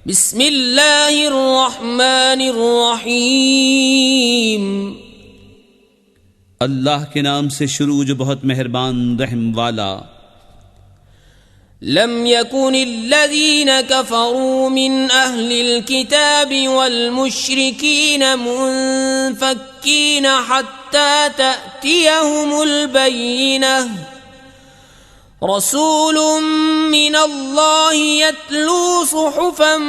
बिस्मिल्लाहिर्रहमानिर्रहीम। अल्लाह के नाम से शुरू जो बहुत मेहरबान रहम वाला। लम यकुनिल्लज़ीना कफ़रू मिन अहलिल किताबि वल मुश्रिकीन मुनफ़क्कीन हत्ता तअतियहुमुल बय्यिनह रसूलुम मिनल्लाहि यत्लू सुहुफ़न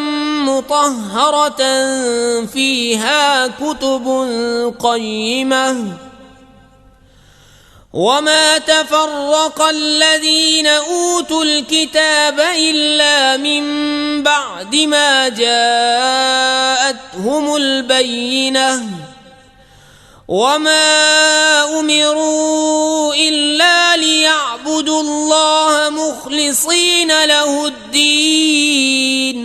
मुतहहरतन फ़ीहा कुतुबुन क़य्यिमह वमा तफ़र्रक़ल्लज़ीन ऊतुल किताब इल्ला मिन बअदि मा जाअतहुमुल बय्यिनह वमा उमिरू इल्ला लियअबुदुल्लाह मुख़लिसीन लहुद्दीन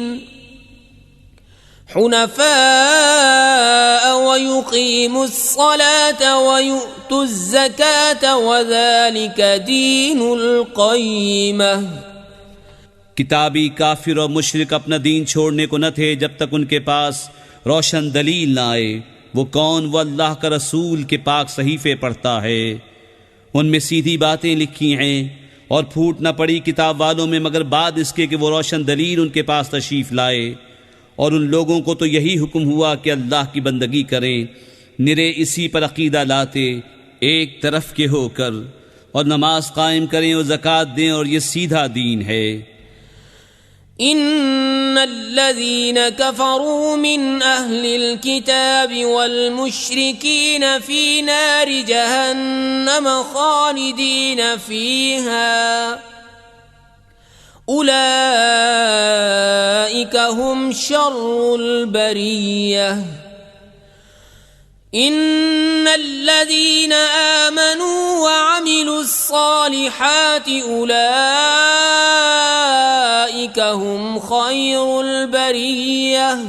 हुनफ़ाअ वयुक़ीमुस्सलात वयु'तुज़्ज़कात वज़ालिक दीनुल क़य्यिमह। किताबी काफिर और मुशरिक अपना दीन छोड़ने को न थे जब तक उनके पास रोशन दलील न आए। वो कौन? वो अल्लाह का रसूल के पाक सहीफ़े पढ़ता है, उनमें सीधी बातें लिखी हैं और फूट न पड़ी किताब वालों में मगर बाद इसके कि वो रोशन दलील उनके पास तशरीफ़ लाए। और उन लोगों को तो यही हुक्म हुआ कि अल्लाह की बंदगी करें, निरे इसी पर अकीदा लाते एक तरफ के होकर, और नमाज कायम करें और ज़कात दें, और ये सीधा दीन है। इन्नल्लज़ीना कफ़रू मिन अहलिल किताबि वल मुश्रिकीन फ़ी नारि जहन्नम ख़ालिदीन फ़ीहा उलाइका हुम शर्रुल बरिय्यह। इन्नल्लज़ीना आमनू व अमिलुस्सालिहाति उलाइका हुम खैरुल बरिय्यह।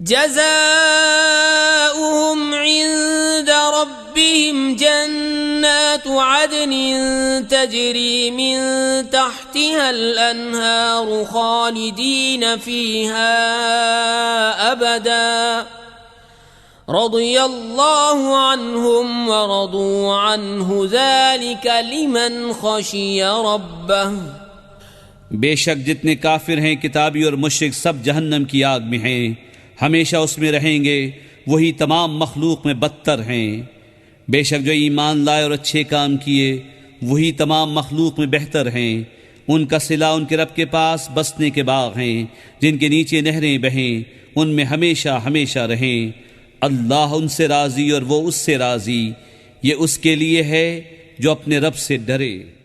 जज़ाउहुम इन्द रब्बिहिम जन्नातु अदनिन तजरी मिन तहतिहल अन्हारु खालिदीन फ़ीहा अबदा रज़ियल्लाहु अन्हुम व रदू अन्हु ज़ालिक लिमन ख़शिय रब्बह। बेशक जितने काफिर हैं किताबी और मुशरिक सब जहन्नम की आग में हैं, हमेशा उसमें रहेंगे। वही तमाम मखलूक में बदतर हैं। बेशक जो ईमान लाए और अच्छे काम किए वही तमाम मखलूक में बेहतर हैं। उनका सिला उनके रब के पास बसने के बाग हैं जिनके नीचे नहरें बहें, उनमें हमेशा हमेशा रहें। अल्लाह उनसे राज़ी और वो उससे राज़ी। ये उसके लिए है जो अपने रब से डरे।